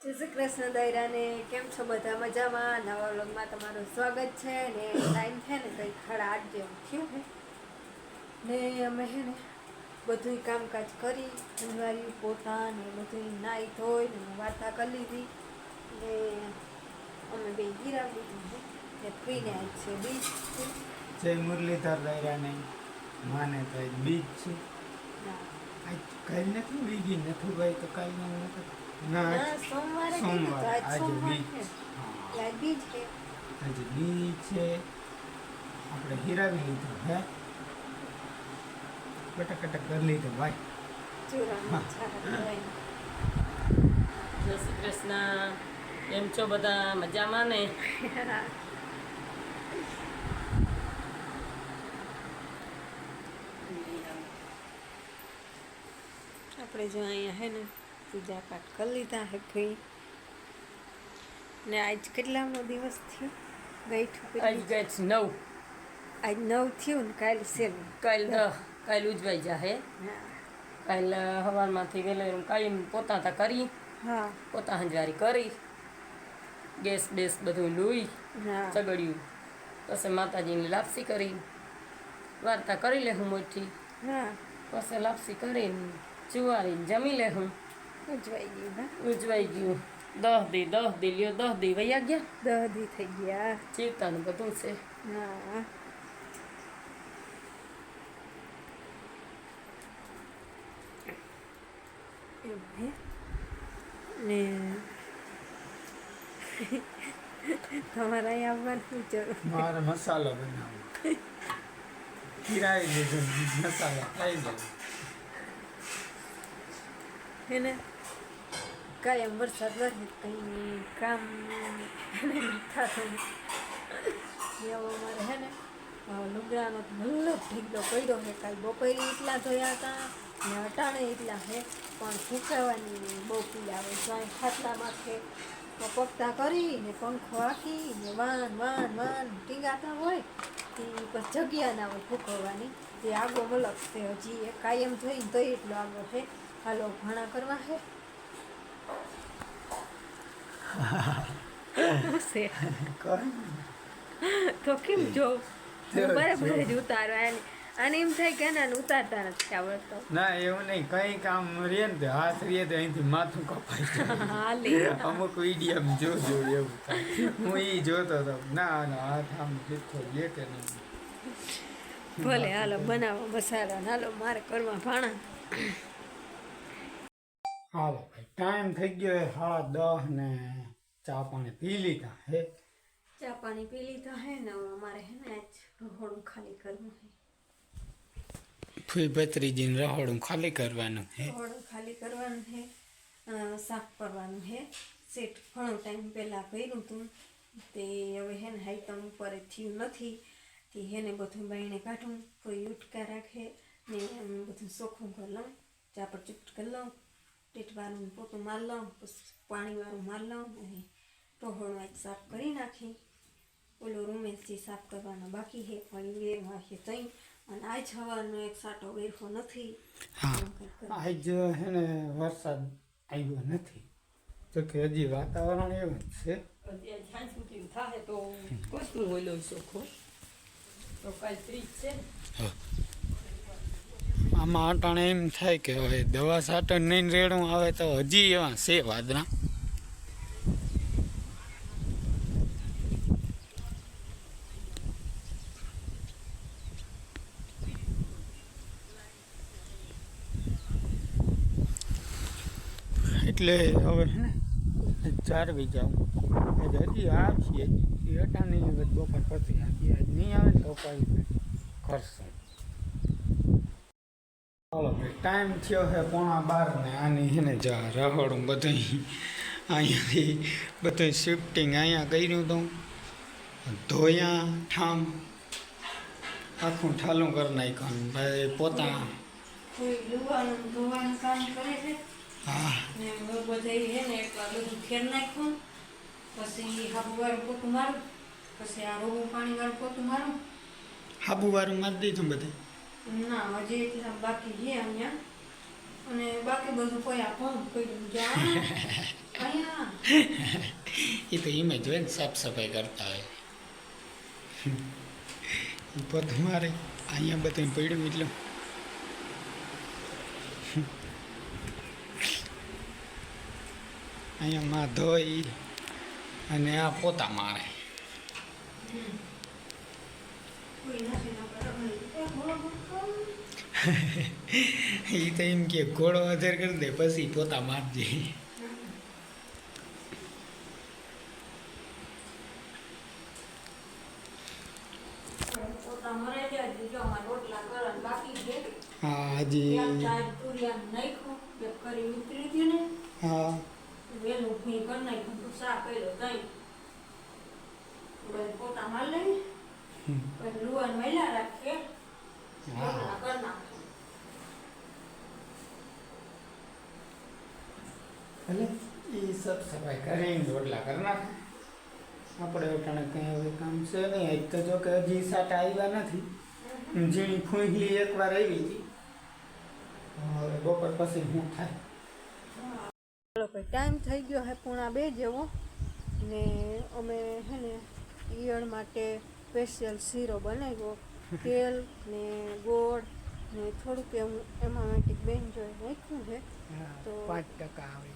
જય શ્રી કૃષ્ણ દાયરાને કેમ છો બધા મજામાં? નવા વ્લોગમાં તમારું સ્વાગત છે. ને ટાઈમ છે ને કંઈ 8:30 જેવું થયું છે ને અમે છે ને બધું કામકાજ કરી શનિવારી પોતા ને બધું નાહી ધોઈ ને વાર્તા કરી લીધી ને અમે બે ગીરાવી લીધું ને ફ્રીને આજ છે બીજ. જય મુરલીધર દાયરાને માને તો બીજ છે. આજ કાલ નથી બીજી નથી ભાઈ તો કાલ નથી ના સોમવારે આજે બીજ. આજ બીજ છે. આજે બીજ છે. આપણે હીરાવી લીધું હે કટક કટક કરી લીધું ભાઈ. જય શ્રી કૃષ્ણ. કેમ છો બધા મજામાં ને? આપણે જો અહીંયા હે ને પૂજા પાઠ કરી લીધા હે ફ્રી ને આજ કેટલાનો દિવસ થયો? આજ ગઈ 9. આજ 9 થયું ને કાલ છે કાલ 10. કાલ ઉજવાઈ જાહે. હા કાલ સવારમાંથી વહેલા કાયમ પોતા તા કરી હા પોતા હંજવારી કરી ગેસ બેસ બધું લોહી હા ચગડ્યું પછી માતાજીની લાપસી કરી વાર્તા કરી લે હું મોટી હા પછી લાપસી કરીને ચુવારીને જમી લે હું ઉજવાઈ ગયું. હા ઉજવાઈ ગયું. 10 દી લ્યો 10 દી વયા ગયા 10 દી થઈ ગયા. ચેતાનું બધું છે. હા એવું હે ને તમારે અહીં આવવાનું જરૂર મારે મસાલો બનાવો ખીરાવી લીધો મસાલો થઈ જાય હે ને કાયમ વરસાદ વરસે કંઈ કામ થતું એવો અમારે હે ને લુગડાનો ભલ્લો ઢીકલો પડ્યો છે. કાલ બપોરે એટલા ધોયા હતા ને અટાણે એટલા છે પણ સુકાવાની બહુ પીડા આવે છે. અહીં ખાટલામાં છે તો પગતા કરીને પંખો હાંકી ને વાન ટીંગાતા હોય તે પછી જગ્યા ના હોય ફૂંકવાની તે આગો મલક છે. હજી એ કાયમ જોઈને તો એટલો આગો છે. હાલો ઘણા કરવા છે તો કેમ જો બરાબર જ ઉતારો આને એમ થાય કે ના ઉતારતા નથી આવડતો. ના એવું નહીં કઈ કામ રે ને તો હાથ રે તો અહીંથી માથું કપાઈ જાય. હાલે અમુક વિડીયો જોજો એવું થાય. હું એ જોતો હતો ના હાથ આમ સીધો લે કે નહીં. ભલે હાલો બનાવો મસાલા હાલો મારે કરવા ભાણા. હાલો ભાઈ ટાઈમ થઈ ગયો 10:30 ને ચા પાણી પી લીધા હે. ચા પાણી પી લીધા હે ને અમારે હે ને આજ રહોડું ખાલી કરવું છે. ફૂઈ ભત્રીજીને રહોડું ખાલી કરવાનું હે. રહોડું ખાલી કરવાનું છે. સાફ કરવાનું છે. સેટ ઘણો ટાઈમ પહેલાં કર્યું હતું તે હવે હે ને હાઈતમ ઉપર થયું નથી તે હેને બધું બાઈને કાઢું કોઈ ઉટકા રાખે ને બધું ચોખ્ખું કરી લઉં. ચાપડ ચૂપટ કરી લઉં ટેટવાળું પોતું માર લઉં પછી પાણીવાળું માર લઉં અને રહોડું આજ સાફ કરી નાખી. ઓલો રૂમેશ જે સાફ કરવાનો બાકી છે પણ વેરમાં છે તઈ અને આજ હવાનો એક સાટો વેરખો નથી. હા આજ હે ને વરસાદ આવ્યો નથી તો કે હજી વાતાવરણ એવું જ છે. અત્યારે સાંજ સુધી થાય તો કશું હોય ચોખ્ખો તો કાલ 30 છે. આમાં અટાણે એમ થાય કે હવે દવા સાટો નહીં રેડું આવે તો હજી એવા છે વાદળા. એટલે હવે ચારવી જાઉં હજી આવશે અટાણી બપોર પછી આજ નહીં આવે તો કઈ કરશે. ચાલો ભાઈ ટાઈમ થયો છે 11:15 ને આની છે ને જા રહોડું બધું અહીંયાથી બધું શિફ્ટિંગ અહીંયા કર્યું હતું ધોયા ઠામ આખું ઠાલું કરી નાખ્યું ભાઈ પોતા. કોઈ ધોવાનું કામ કરે છે હા ને બધા હે ને એટલા બધું ફેર નાખ્યું પછી હાબુવાળું પોતું મારું પછી આ રોગું પાણીવાળું પોતું મારું. હાબુવાળું મારી દીધું બધે ના હજી એટલા બાકી છે અહીંયા અને બાકી બધું કોઈ આ ફોન કર્યું અહીંયા એ તો એમ જ હોય ને, સાફ સફાઈ કરતા હોય. એ પોતે મારે અહીંયા બધું પડ્યું એટલું. અહીંયા માં ધોઈ અને આ પોતા મારે. કોઈ નથી ન કરે એ ઘોડો એ તો એમ કે ઘોડો હાજર કરી દે પછી પોતા મારજે. પોતા મરે જાય જો અમાર રોટલા કરન બાકી છે હા એક હજી ચાર તુરિયા નાખ્યું કે કરી ઉતરી ગયું ને હા વેલું ફી કરી નાખ્યું તો શાક કર્યો તઈ બસ પોતા માર લઈ પછી લુવાન મેલા રાખીએ રોટલા કર નાખે એટલે એ સબ સફાઈ કરીને રોટલા કરી નાખે. આપણે અટાણે કંઈ હવે કામ છે નહીં. એક તો જો કે હજી સાટા આવ્યા નથી. ઝીણી ફૂંગલી એકવાર આવી હતી. હવે બપોર પછી શું થાય. ચાલો ભાઈ ટાઈમ થઈ ગયો હે 1:30 જેવો ને અમે હે ને ઈયળ માટે સ્પેશિયલ શીરો બનાવ્યો તેલ ને ગોળ ને થોડુંક એવું એમામેટિક બેન્જોય નાખ્યું છે તો 5% આવે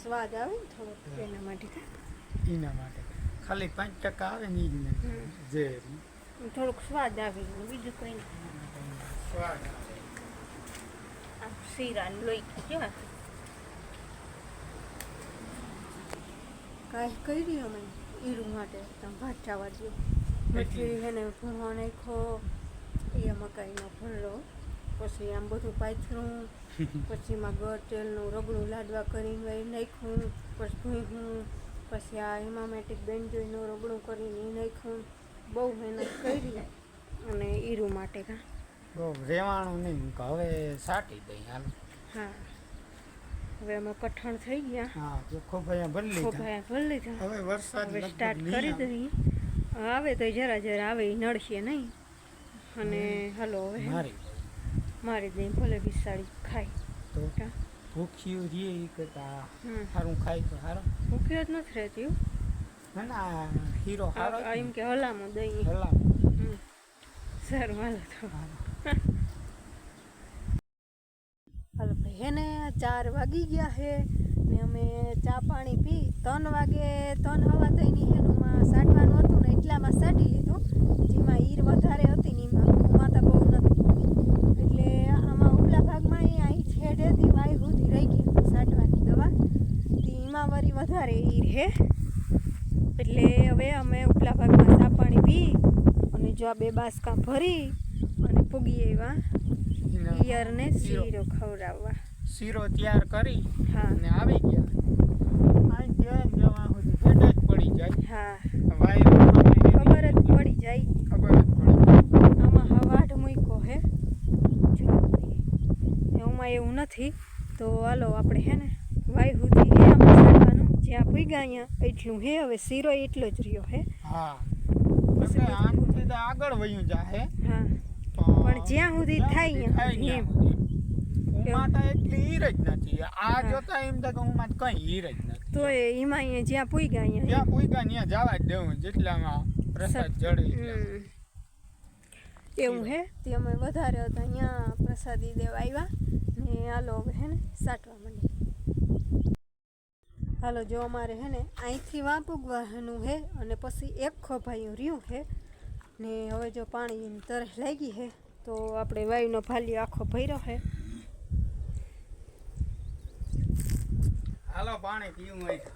સ્વાદ આવે ને થોડોક એના માટે એના માટે ખાલી 5% આવે ને જ ને જે થોડુંક સ્વાદ આવે ને બીજું કંઈ નહીં. સ્વાદ આવે. આમ શીરાને લોહી કેવા કાંઈ કરી અમે ઈરું માટે તમે ભાત ચાવા દો પછી એને ભરવા નાખ્યો એ મકાઈનો ભરલો પછી આમ બધું પાથરું પછી એમાં ગળ તેલનું રગડું લાડવા કરીને વાળી નાખ્યું પછી ભૂંયું પછી આ હિમામેટિક બેન્જોયનું રગડું કરીને એ નાખ્યું બહુ મહેનત કરી અને ઈરું માટે કાં બહુ રેવાણું નહીં કે હવે સાટી દઈ હાલ. હા હવે અમે કઠણ થઈ ગયા હા જો ખોભાયા ભરી લીધા. ખોભાયા ભરી લીધા હવે વરસાદ હવે લગભગ સ્ટાર્ટ નહીં કરી આવે. દઈએ આવે તો જરા જરા આવે એ નડશે નહીં અને હલો હવે મારી મારી દઈ ભલે બિસાડી ખાય તો કા? ભૂખ્યું રે એ કરતા હમ. સારું ખાય તો સારું. ભૂખ્યો જ નથી રહેતી હો. ના ના હીરો સારો આ એમ કે હલામો દઈ હલા સારું હાલો તો હાલો ભાઈ હે ને 4 વાગી ગયા હે ને અમે ચા પાણી પી 3 વાગે 3 હવા થઈને એનું સાટવાનું હતું ને એટલામાં સાટી લીધું જેમાં ઈર વધારે હતી ને એમાં માતા બહુ નથી એટલે આમાં ઉપલા ભાગમાં અહીં છેડેથી વાય સુધી રહી ગઈ સાટવાની દવા એમાં વળી વધારે ઈર હે એટલે હવે અમે ઉપલા ભાગમાં ચા પાણી પી અને જો આ 2 બાસકા ભરી અને પૂગી આવ્યા ઈયરને શીરો ખવડાવવા. શીરો તૈયાર કરી હા અને આવી ગયા. અહીં ત્યાં જવા સુધી પેટ જ પડી જાય. હા વાયુ ખબર જ પડી જાય. ખબર જ પડી જાય. આમાં હવાઢ મૂક્યો હે જો એમાં એવું નથી તો હાલો આપણે હે ને વાય સુધી હે આમાં સાટવાનું જ્યાં પૂગ્યા અહીંયા એટલું હે હવે શીરો એટલો જ રહ્યો હે. હા પછી એટલે આનાથી તો આગળ વયું જાય. હા પણ જ્યાં સુધી થાય અહીંયા એમ ઉમાં તો એટલી હીર જ નથી. આ હા. જોતા એમ થાય કે ઉમાં કઈ હીર જ નથી. તો એમાં અહીંયા જ્યાં પૂગ્યા અહીંયા જ્યાં પૂગ્યા ત્યાં જવા જ દેવું જેટલામાં પ્રસાદ જડે હમ. એવું હે તે અમે વધારે હતા અહીંયા પ્રસાદી દેવા આવ્યા ને હાલો હવે હે ને સાટવા માંડી. હાલો જો અમારે હે ને અહીંથી વાં પૂગવાનું હે અને પછી એક ખોભાયું રહ્યું હે ને હવે જો પાણીની તરસ લાગી હે તો આપણે વાયુનો ભાલિયો આખો ભર્યો હે. હાલો પાણી પીવું હોય તો.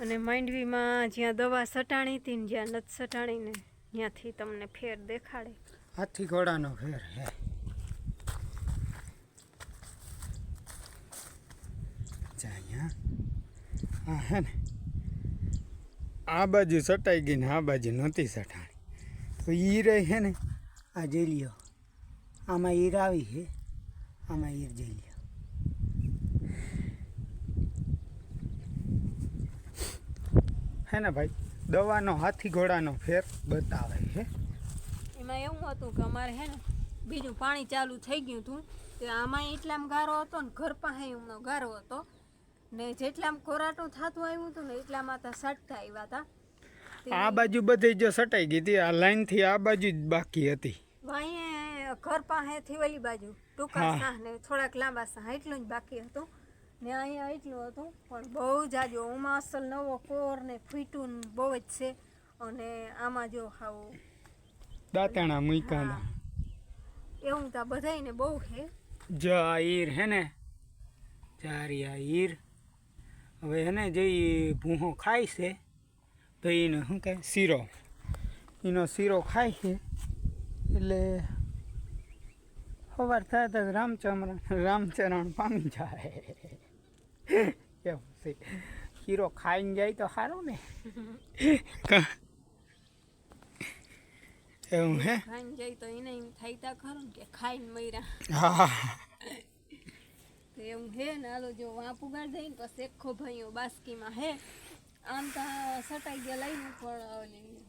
અને માંડવીમાં જ્યાં દવા સટાણી હતી ને જ્યાં નથી સટાણી ને ત્યાંથી તમને ફેર દેખાડે. હાથી ઘોડાનો ફેર હે. અહીંયા હા હે ને આ બાજુ સટાઈ ગઈ ને આ બાજુ નહોતી સટાણી તો ઈર હે ને આ જઈ લ્યો. આમાં ઈર આવી છે આમાં ઈર જઈ લ્યો. હે ને ભાઈ દવાનો હાથી ઘોડાનો ફેર બતાવે છે. એમાં એવું હતું કે અમારે હે ને બીજું પાણી ચાલુ થઈ ગયું હતું તે આમાં એટલામાં ગારો હતો ને ઘર પાસે એમનો ગારો હતો ને જેટલામાં કોરાટું થતું આવ્યું હતું ને એટલામાં તો સટતા આવ્યા હતા આ બાજુ બધી જો સટાઈ ગઈ હતી, આ લાઈનથી આ બાજુ જ બાકી હતી. વાંહે ઘર પાસેથી ઓલી બાજુ ટૂંકા સાહ ને થોડાક લાંબા સાહ એટલું જ બાકી હતું ને અહીંયા એટલું હતું પણ બહુ જાજો ઓમાં અસલ નવો કોર ને ફીટું ને બહુ જ છે અને આમાં જો હાવ દાંતણા મૂક્યા. એવું તો બધાયને બહુ છે. જો આ ઈર હે ને ચારી આ ઈર હવે હે ને જે ભૂહો ખાય છે તો એનો શું કહે શીરો, એનો શીરો ખાય છે એટલે સવાર થાય તો રામચરણ પામી જાય એવું છે. શીરો ખાઈને જાય તો સારું ને એવું હે ખાઈને જાય તો એને એમ થાય તા ખરું ને કે ખાઈને મર્યા. હા તો એવું હે ને હાલો જો વાં પુગાડ દઈને પછી એકો ભાઈઓ બાસ્કીમાં હે આમ તો સટાઈ ગયા લઈને પણ ઓલી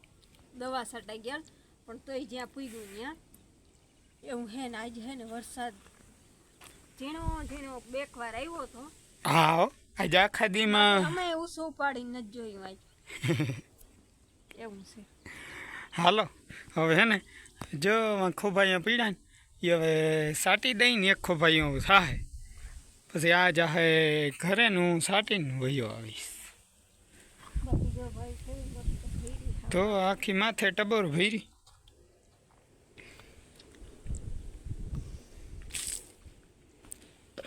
દવા સટાઈ ગયા પણ તોય જ્યાં પૂગ્યું ત્યાં એવું હે ને આજે હે ને વરસાદ ઝીણો ઝીણો બેકવાર આવ્યો હતો. હા આજે આખા દીમાં અમે ઉસો ઉપાડીને નથી જોયું આજ એવું છે. હાલો હવે હે ને જો ખોભાઈઓ પીડા ને એ હવે સાટી દઈને એક ખોભાઈઓ થાય પછી આ જાહે ઘરે ને હું સાટીને વયો આવીશ. બાકી જો ભાઈ કેવી મસ્ત ભીડી થાય. તો આખી માથે ટબર ભરી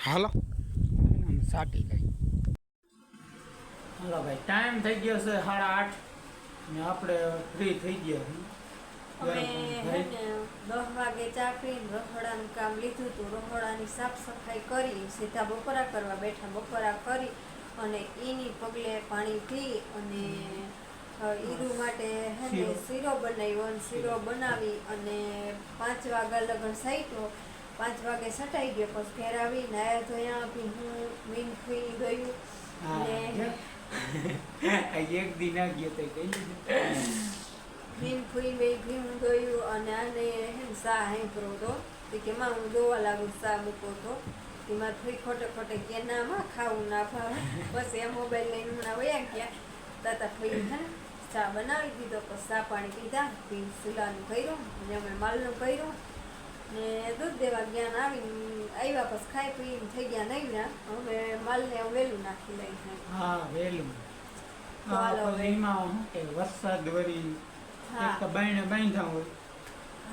હાલો આમ સાટી ગઈ. હાલો ભાઈ ટાઈમ થઈ ગયો છે 8:30 ને આપણે ફ્રી થઈ ગયા. અમે હે ને 10 વાગે ચા પીને રસોડાનું કામ લીધું હતું. રસોડાની સાફ સફાઈ કરી સીધા બપોરા કરવા બેઠા. બપોરા કરી અને એની પગલે પાણી પી અને ઈરું માટે હે ને શીરો બનાવ્યો અને શીરો બનાવી અને 5 વાગ્યા લગન સાઈટો 5 વાગે સટાઈ ગયો. પછી ઘેર આવી નાયા ધોયા ભીનું મીન ખુઈ ગયું ને એક દિન આ ગયો તો કઈ મીન ફૂઈ મેં ભીનું ગયું અને આને સા હેંકરો હતો કે માં હું દોવા લાગુ સા મૂકો તો એમાં થોડી ખોટે ખોટે કે નામાં ખાવું ના ભાવે બસ એ મોબાઈલ લઈને હમણાં વયા ગયા તાતા થોડી હે ચા બનાવી દીધો પછી ચા પાણી પીધા પી સુલાનું કર્યું અને અમે માલનું કર્યું ને દૂધ દેવા જ્ઞાન આવીને આવ્યા પછી ખાઈ પીને થઈ ગયા નૈવરા. હવે માલને વહેલું નાખી લઈ. હા વહેલું હાલો એમાં શું કે વરસાદ વરી હા એક બાયણે બાંધ્યા હોય.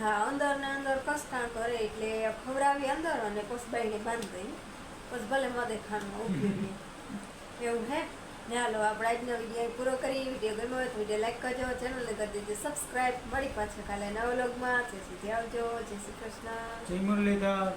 હા અંદર ને અંદર કસકાણ કરે એટલે ખવડાવી અંદર અને પછી બાઈને બાંધી દઈ પછી ભલે મદે ખાવાનું ઉપયોગી એવું હે ને. હાલો આપણે આજનો વિડીયો પૂરો કરી. વિડીયો ગમ્યો હોય તો વિડીયો લાઈક કરજો, ચેનલને કરી દેજો સબસ્ક્રાઈબ. મળી પાછા કાલે નવા વ્લોગમાં. જય શ્રી આવજો. જય શ્રી કૃષ્ણ. જય મુરલીધર.